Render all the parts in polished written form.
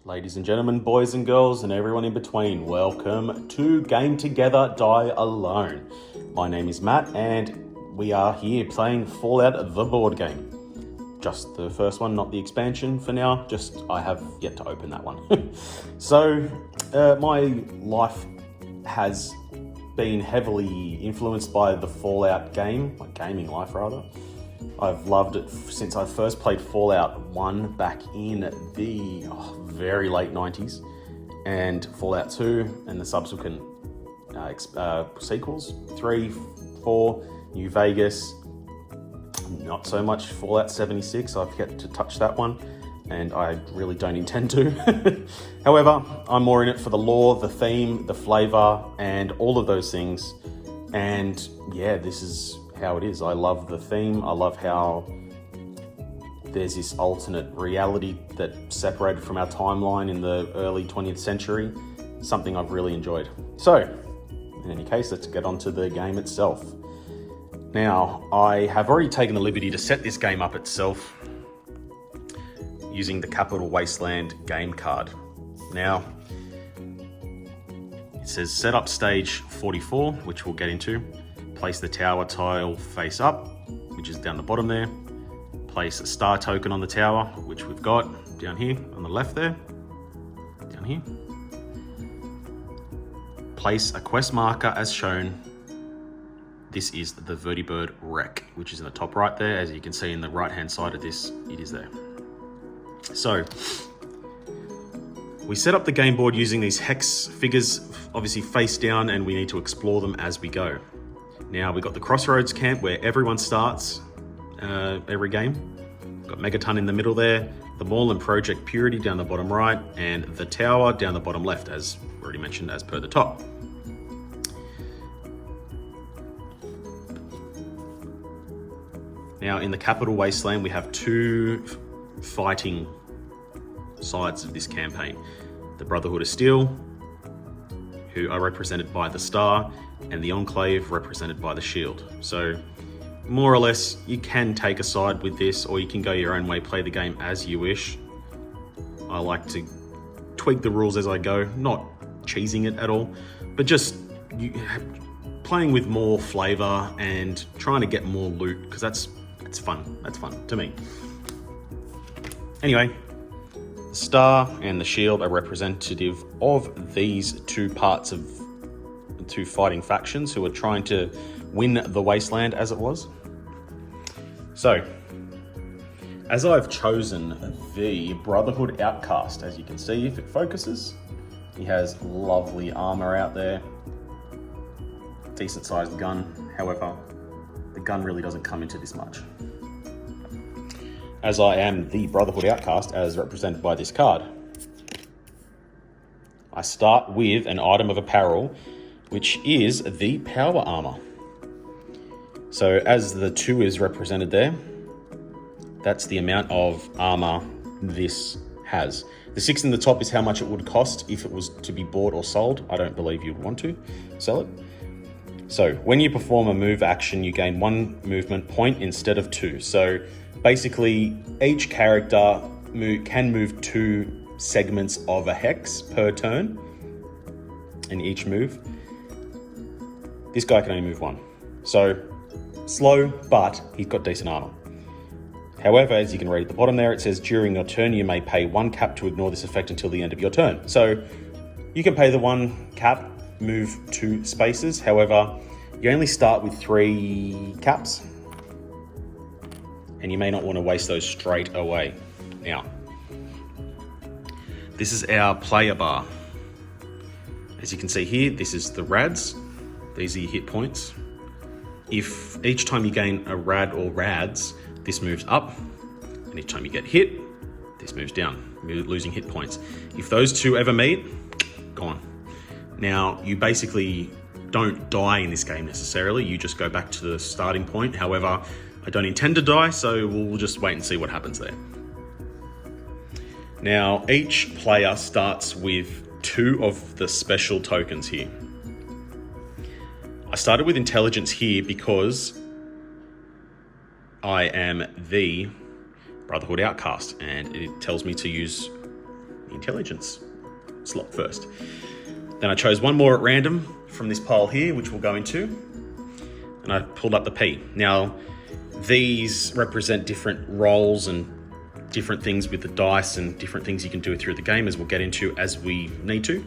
Ladies and gentlemen, boys and girls, and everyone in between, welcome to Game Together, Die Alone. My name is Matt, and we are here playing Fallout, the board game. Just the first one, not the expansion for now. I have yet to open that one. So, my life has been heavily influenced by the Fallout game, my gaming life rather. I've loved it since I first played Fallout 1 back in the very late 90s, and Fallout 2 and the subsequent sequels, 3, 4, New Vegas, not so much Fallout 76, I've yet to touch that one, and I really don't intend to. However, I'm more in it for the lore, the theme, the flavour, and all of those things, and yeah, this is how it is. I love the theme. I love how there's this alternate reality that separated from our timeline in the early 20th century. Something I've really enjoyed. So, in any case, let's get on to the game itself. Now, I have already taken the liberty to set this game up itself using the Capital Wasteland game card. Now, it says set up stage 44, which we'll get into. Place the tower tile face up, which is down the bottom there. Place a star token on the tower, which we've got down here on the left there. Down here. Place a quest marker as shown. This is the Vertibird wreck, which is in the top right there. As you can see in the right hand side of this, it is there. So, we set up the game board using these hex figures, obviously face down, and we need to explore them as we go. Now, we've got the Crossroads camp where everyone starts every game. We've got Megaton in the middle there, the mall and Project Purity down the bottom right, and the tower down the bottom left, as already mentioned, as per the top. Now, in the Capital Wasteland, we have two fighting sides of this campaign. The Brotherhood of Steel, who are represented by the Star, and the Enclave represented by the Shield. So more or less you can take a side with this, or you can go your own way, play the game as you wish. I like to tweak the rules as I go, not cheesing it at all, but just playing with more flavor and trying to get more loot, because that's fun to me. Anyway, the Star and the Shield are representative of these two parts of two fighting factions who are trying to win the Wasteland as it was. So, as I've chosen the Brotherhood Outcast, as you can see if it focuses, he has lovely armor out there, decent sized gun, however, the gun really doesn't come into this much. As I am the Brotherhood Outcast, as represented by this card, I start with an item of apparel, which is the power armor. So as the 2 is represented there, that's the amount of armor this has. The 6 in the top is how much it would cost if it was to be bought or sold. I don't believe you'd want to sell it. So when you perform a move action, you gain 1 movement point instead of 2. So basically each character can move 2 segments of a hex per turn in each move. This guy can only move 1. So, slow, but he's got decent armor. However, as you can read at the bottom there, it says during your turn you may pay 1 cap to ignore this effect until the end of your turn. So, you can pay the 1 cap, move 2 spaces. However, you only start with 3 caps, and you may not want to waste those straight away. Now, this is our player bar. As you can see here, this is the rads. These are your hit points. If each time you gain a rad or rads, this moves up, and each time you get hit, this moves down, losing hit points. If those 2 ever meet, gone. Now, you basically don't die in this game necessarily, you just go back to the starting point. However, I don't intend to die, so we'll just wait and see what happens there. Now, each player starts with 2 of the special tokens here. I started with intelligence here because I am the Brotherhood Outcast, and it tells me to use the intelligence slot first. Then I chose one more at random from this pile here, which we'll go into, and I pulled up the P. Now, these represent different roles and different things with the dice and different things you can do through the game, as we'll get into as we need to.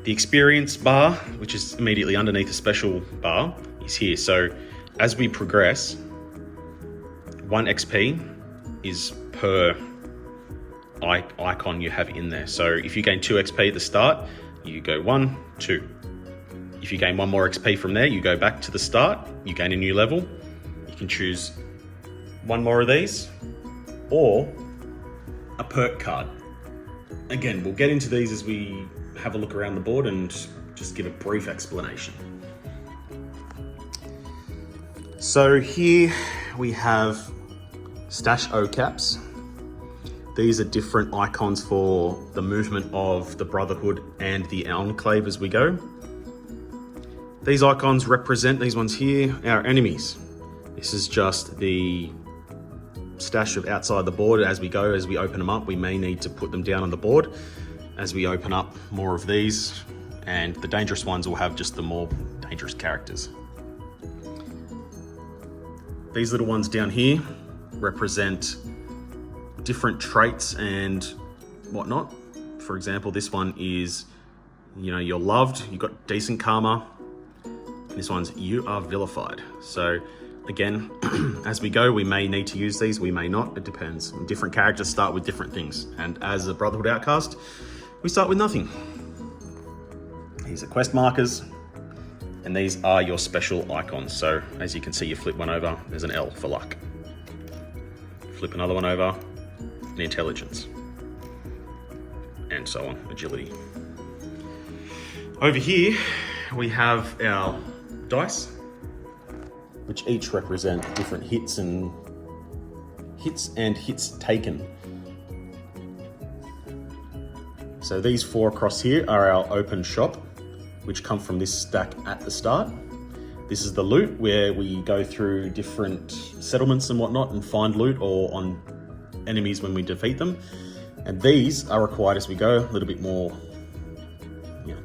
The experience bar, which is immediately underneath the special bar, is here. So as we progress, 1 XP is per icon you have in there. So if you gain 2 XP at the start, you go 1, 2. If you gain 1 more XP from there, you go back to the start, you gain a new level. You can choose 1 more of these or a perk card. Again, we'll get into these as we have a look around the board and just give a brief explanation. So here we have stash O caps. These are different icons for the movement of the Brotherhood and the Enclave as we go. These icons represent, these ones here, our enemies. This is just the stash of outside the board as we go. As we open them up, we may need to put them down on the board as we open up more of these, and the dangerous ones will have just the more dangerous characters. These little ones down here represent different traits and whatnot. For example, this one is, you're loved, you've got decent karma. And this one's, you are vilified. So again, as we go, we may need to use these, we may not, it depends. Different characters start with different things. And as a Brotherhood Outcast, we start with nothing. These are quest markers, and these are your special icons. So as you can see, you flip one over, there's an L for luck. Flip another one over, an intelligence, and so on, agility. Over here, we have our dice, which each represent different hits and hits taken. So these 4 across here are our open shop, which come from this stack at the start. This is the loot, where we go through different settlements and whatnot and find loot or on enemies when we defeat them. And these are required as we go, a little bit more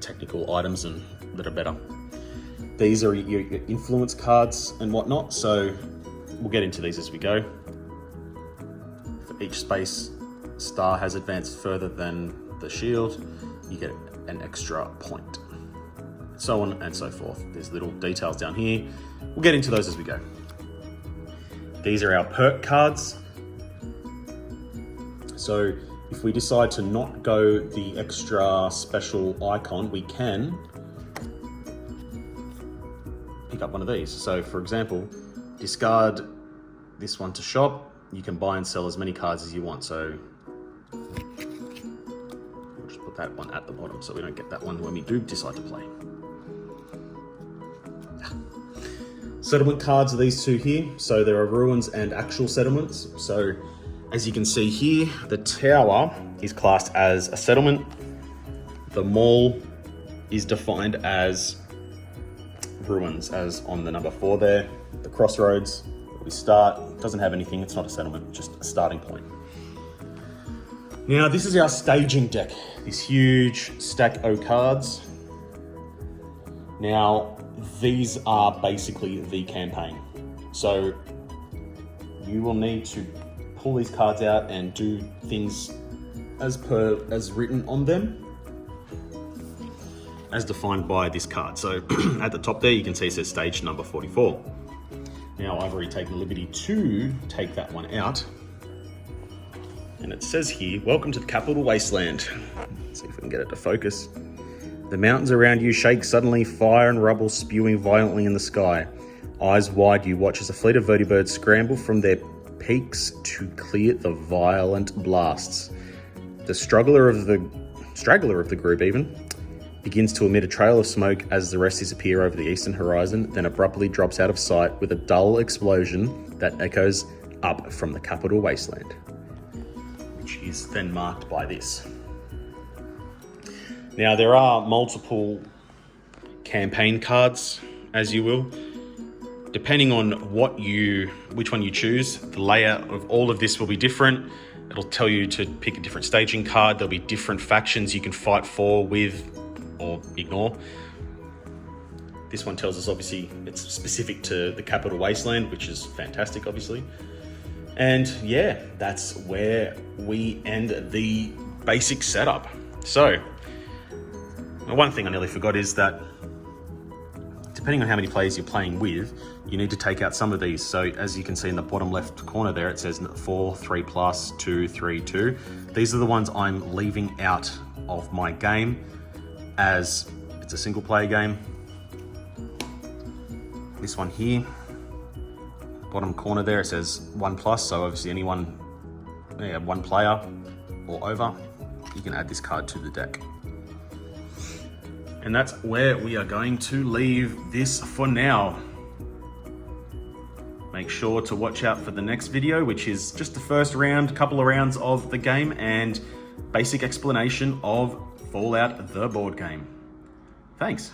technical items and that are better. These are your influence cards and whatnot, so we'll get into these as we go. For each space star has advanced further than the shield, you get an extra point. So on and so forth. There's little details down here. We'll get into those as we go. These are our perk cards. So if we decide to not go the extra special icon, we can pick up one of these. So for example, discard this one to shop. You can buy and sell as many cards as you want. So we'll just put that one at the bottom so we don't get that one when we do decide to play. Settlement cards are these 2 here. So there are ruins and actual settlements. So as you can see here, the tower is classed as a settlement. The mall is defined as ruins, as on the number 4 there. The crossroads, where we start, doesn't have anything, it's not a settlement, just a starting point. Now this is our staging deck, this huge stack O cards. Now these are basically the campaign. So you will need to pull these cards out and do things as written on them, as defined by this card. So at the top there, you can see it says stage number 44. Now I've already taken the liberty to take that one out. And it says here, welcome to the Capital Wasteland. Let's see if we can get it to focus. The mountains around you shake suddenly, fire and rubble spewing violently in the sky. Eyes wide, you watch as a fleet of vertibirds scramble from their peaks to clear the violent blasts. The straggler of the group even begins to emit a trail of smoke as the rest disappear over the eastern horizon, then abruptly drops out of sight with a dull explosion that echoes up from the Capital Wasteland, which is then marked by this. Now there are multiple campaign cards, as you will. Depending on which one you choose, the layout of all of this will be different. It'll tell you to pick a different staging card. There'll be different factions you can fight for, with, or ignore. This one tells us, obviously, it's specific to the Capital Wasteland, which is fantastic, obviously. And yeah, that's where we end the basic setup. So, one thing I nearly forgot is that depending on how many players you're playing with, you need to take out some of these. So as you can see in the bottom left corner there, it says 4, 3+, 2, 3, 2. These are the ones I'm leaving out of my game, as it's a single player game. This one here, bottom corner there, it says 1+, so obviously anyone, one player or over, you can add this card to the deck. And that's where we are going to leave this for now. Make sure to watch out for the next video, which is just the first round, couple of rounds of the game, and basic explanation of Fallout, the board game. Thanks.